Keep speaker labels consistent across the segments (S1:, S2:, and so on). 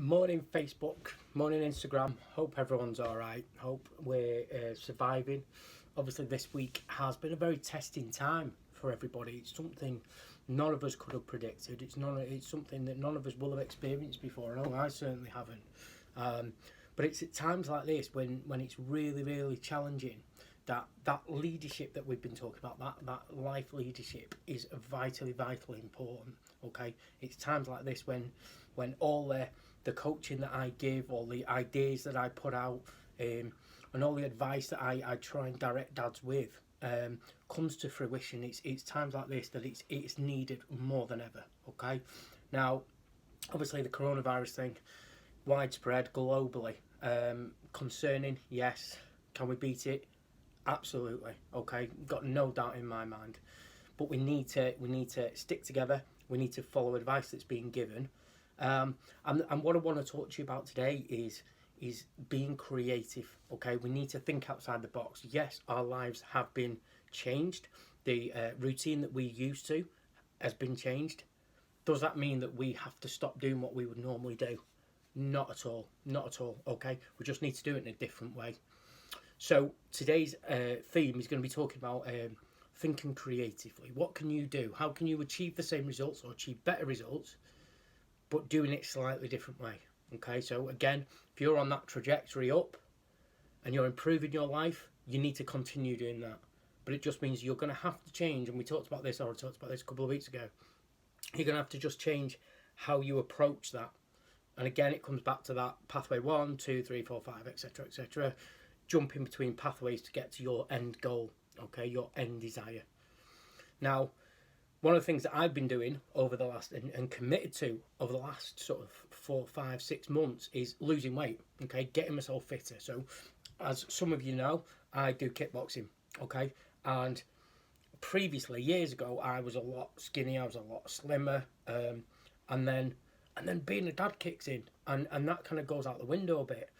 S1: Morning Facebook, morning Instagram. Hope everyone's all right. Hope we're surviving. Obviously, this week has been a very testing time for everybody. It's something none of us could have predicted. It's something that none of us will have experienced before. I know I certainly haven't. But it's at times like this when it's really, really challenging. That leadership that we've been talking about, that life leadership, is vitally important. Okay, it's times like this when all the coaching that I give, all the ideas that I put out, and all the advice that I try and direct dads with, comes to fruition. It's times like this that it's needed more than ever. Okay, now obviously the coronavirus thing, widespread globally, concerning. Yes, can we beat it? Absolutely. Okay, got no doubt in my mind. But we need to stick together. We need to follow advice that's being given. And what I want to talk to you about today is being creative. Okay, we need to think outside the box. Yes, our lives have been changed. The routine that we used to has been changed. Does that mean that we have to stop doing what we would normally do? Not at all. Not at all. Okay, we just need to do it in a different way. So today's theme is going to be talking about thinking creatively. What can you do? How can you achieve the same results or achieve better results, but doing it slightly different way? Okay, so again, if you're on that trajectory up and you're improving your life, you need to continue doing that. But it just means you're going to have to change, and we talked about this, or I talked about this a couple of weeks ago. You're going to have to just change how you approach that. And again, it comes back to that pathway 1, 2, 3, 4, 5, etc., etc. Jumping between pathways to get to your end goal, okay, your end desire. Now, one of the things that I've been doing over the last and committed to over the last sort of 4, 5, 6 months is losing weight, okay, getting myself fitter. So, as some of you know, I do kickboxing, okay, and previously, years ago, I was a lot skinnier, I was a lot slimmer, and then being a dad kicks in, and that kind of goes out the window a bit.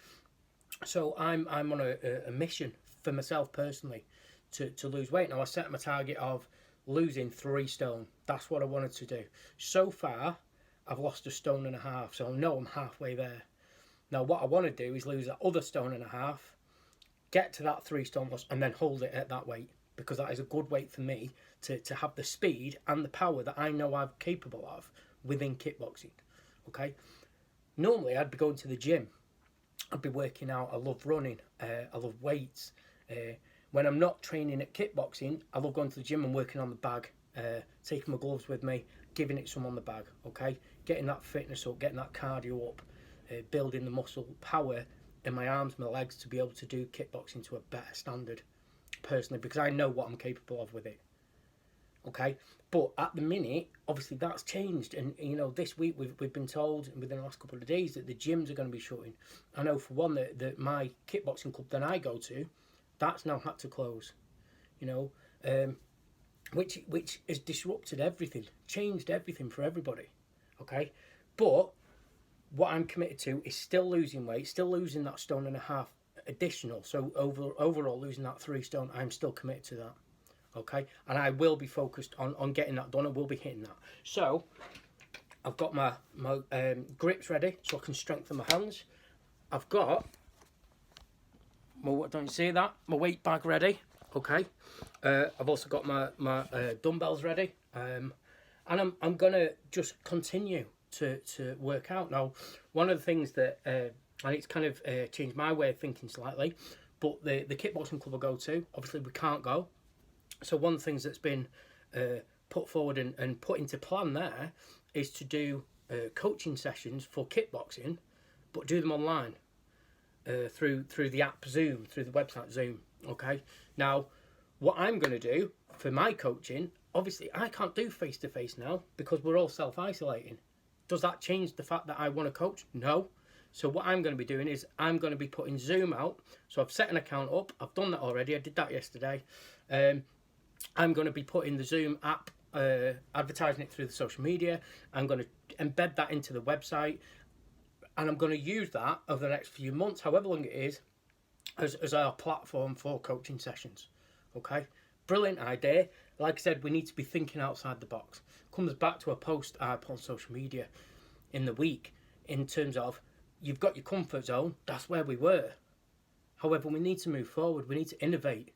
S1: So I'm on a mission for myself personally to lose weight. Now I set my target of losing 3 stone. That's what I wanted to do. So far, I've lost 1.5 stone, so I know I'm halfway there. Now what I want to do is lose that other 1.5 stone, get to that 3 stone loss, and then hold it at that weight, because that is a good weight for me to have the speed and the power that I know I'm capable of within kickboxing. Okay, normally I'd be going to the gym, I'd be working out. I love running. I love weights. When I'm not training at kickboxing, I love going to the gym and working on the bag, taking my gloves with me, giving it some on the bag, okay? Getting that fitness up, getting that cardio up, building the muscle power in my arms, my legs, to be able to do kickboxing to a better standard, personally, because I know what I'm capable of with it, okay? But at the minute, obviously that's changed, and you know, this week we've been told within the last couple of days that the gyms are going to be shutting. I know for one that my kickboxing club that I go to, that's now had to close, you know, which has disrupted everything, changed everything for everybody, okay? But what I'm committed to is still losing weight, still losing that 1.5 stone additional. So overall losing that 3 stone, I'm still committed to that. Okay, and I will be focused on getting that done. I will be hitting that. So I've got my grips ready so I can strengthen my hands. I've got don't you see that? My weight bag ready. Okay, I've also got my dumbbells ready. And I'm gonna just continue to work out. Now, one of the things that and it's kind of changed my way of thinking slightly, but the kickboxing club I go to, obviously we can't go. So one of the things that's been put forward and put into plan there is to do coaching sessions for kickboxing, but do them online through the app Zoom, through the website Zoom. Okay. Now, what I'm going to do for my coaching, obviously I can't do face-to-face now because we're all self-isolating. Does that change the fact that I want to coach? No. So what I'm going to be doing is I'm going to be putting Zoom out. So I've set an account up. I've done that already. I did that yesterday. I'm going to be putting the Zoom app, advertising it through the social media. I'm going to embed that into the website, and I'm going to use that over the next few months, however long it is, as our platform for coaching sessions. Okay, brilliant idea. Like I said, we need to be thinking outside the box. Comes back to a post I put on social media in the week in terms of you've got your comfort zone. That's where we were. However, we need to move forward. We need to innovate.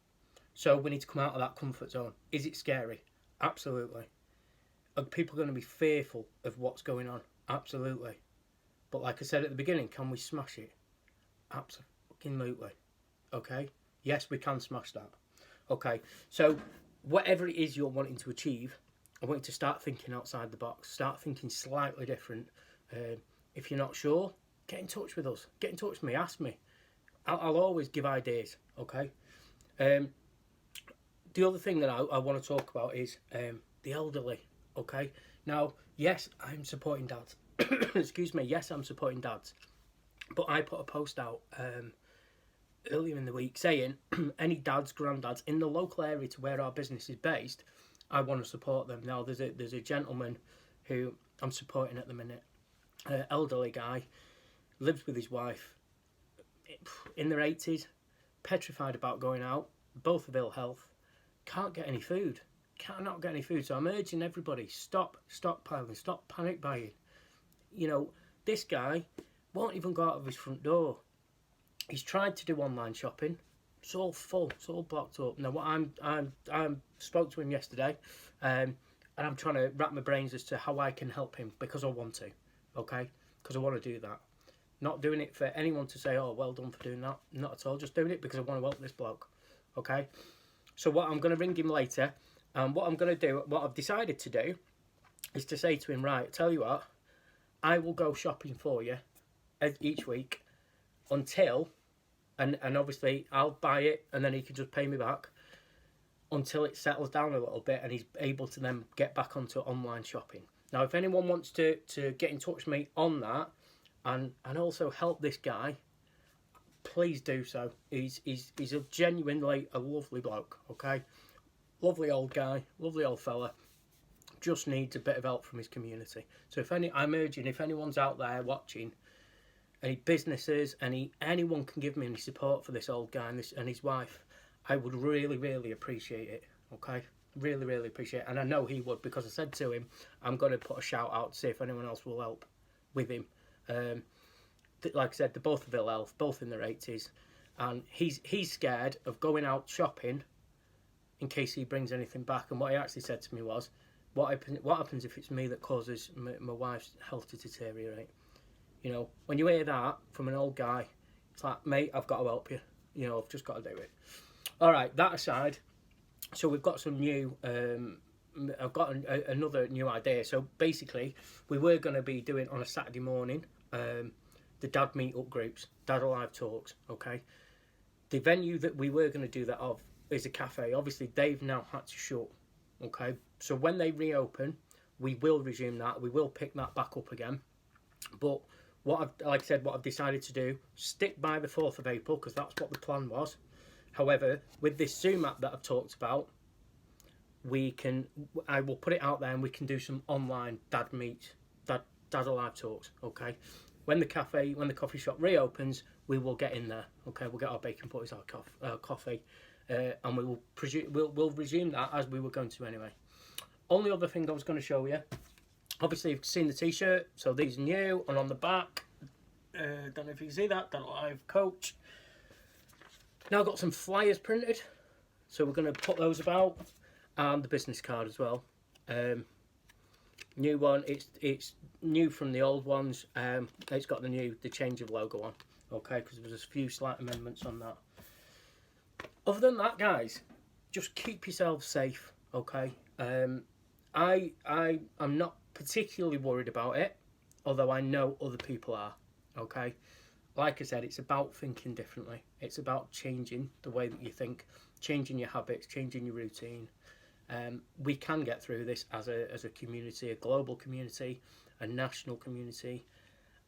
S1: So we need to come out of that comfort zone. Is it scary? Absolutely. Are people going to be fearful of what's going on? Absolutely. But like I said at the beginning, can we smash it? Absolutely. Okay? Yes, we can smash that. Okay? So whatever it is you're wanting to achieve, I want you to start thinking outside the box. Start thinking slightly different. If you're not sure, get in touch with us. Get in touch with me. Ask me. I'll always give ideas. Okay? The other thing that I want to talk about is the elderly. Okay? Now, yes, I'm supporting dads. Excuse me. Yes, I'm supporting dads. But I put a post out earlier in the week saying any dads, granddads in the local area to where our business is based, I want to support them. Now, there's a gentleman who I'm supporting at the minute, elderly guy, lives with his wife, in their 80s, petrified about going out, both of ill health, can't get any food, cannot get any food. So I'm urging everybody, stop stockpiling, stop panic buying. You know, this guy won't even go out of his front door. He's tried to do online shopping. It's all full. It's all blocked up. Now, what I'm spoke to him yesterday, and I'm trying to wrap my brains as to how I can help him because I want to, okay? Because I want to do that. Not doing it for anyone to say, oh, well done for doing that. Not at all. Just doing it because I want to help this bloke, okay? So what I'm going to ring him later, and what I'm going to do, what I've decided to do, is to say to him, right, tell you what, I will go shopping for you each week until, and obviously I'll buy it and then he can just pay me back until it settles down a little bit and he's able to then get back onto online shopping. Now, if anyone wants to get in touch with me on that and also help this guy, please do so. He's a genuinely a lovely bloke, okay? Lovely old guy, lovely old fella. Just needs a bit of help from his community. So I'm urging, if anyone's out there watching, any businesses, anyone can give me any support for this old guy and his wife, I would really, really appreciate it, okay? Really, really appreciate it. And I know he would, because I said to him, I'm going to put a shout out to see if anyone else will help with him. Like I said, they're both of ill health, both in their 80s. And he's scared of going out shopping in case he brings anything back. And what he actually said to me was, what happens if it's me that causes my wife's health to deteriorate? You know, when you hear that from an old guy, it's like, mate, I've got to help you. You know, I've just got to do it. All right, that aside, so we've got some new, I've got another new idea. So basically, we were going to be doing on a Saturday morning, the dad meet-up groups, dad alive talks, okay? The venue that we were going to do that of is a cafe. Obviously, they've now had to shut, okay? So when they reopen, we will resume that. We will pick that back up again. But what I've decided to do, stick by the 4th of April, because that's what the plan was. However, with this Zoom app that I've talked about, I will put it out there and we can do some online dad alive talks, okay? When the coffee shop reopens, we will get in there, okay? We'll get our bacon butties, our coffee, and we'll resume that as we were going to anyway. Only other thing I was going to show you, obviously you've seen the t-shirt, so these are new, and on the back, don't know if you can see that, the live coach. Now I've got some flyers printed, so we're going to put those about, and the business card as well. New one, it's new from the old ones. It's got the change of logo on, okay, because there's a few slight amendments on that. Other than that, guys, just keep yourselves safe, okay? I'm not particularly worried about it, although I know other people are, okay? Like I said, it's about thinking differently. It's about changing the way that you think, changing your habits, changing your routine. We can get through this as a community, a global community, a national community,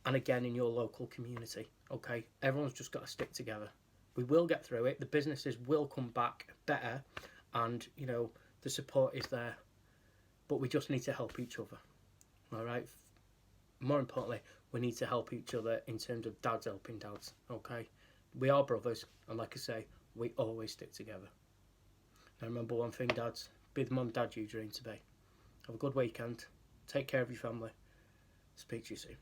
S1: and again in your local community, okay? Everyone's just got to stick together. We will get through it. The businesses will come back better, and, you know, the support is there. But we just need to help each other, all right? More importantly, we need to help each other in terms of dads helping dads, okay? We are brothers, and like I say, we always stick together. Now remember one thing, dads, be the mum dad you dream to be. Have a good weekend. Take care of your family. Speak to you soon.